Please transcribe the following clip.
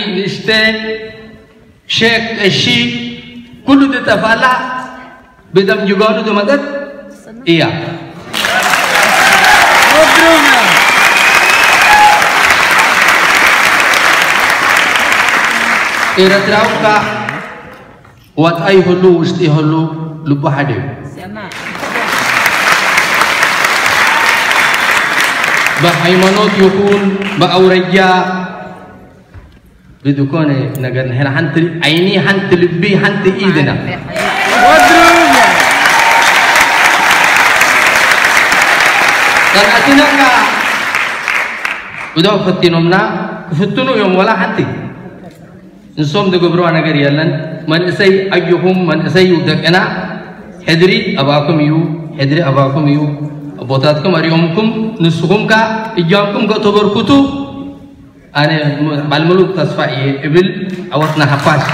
نشتي شيك الشي كله ده تفعله بدم جوانو ده مدد إياه إذا تراوكا وات أي هلو وستي هلو لبوا حديم بأيمانوت يكون بأورجا بدكون نقدر هنا حنت عيني حنت لبي حنت إيدنا dan atina ka udah fatinumna kufutunu yom wala hanti nsom de gobro anagar yalan man isay ayyuhum man isay udakana hadri abakum yu abotatkum ariyumkum nusukum ka ijamkum ka tobarkutu ane balmuluk tasfa'i ibil awatna hafash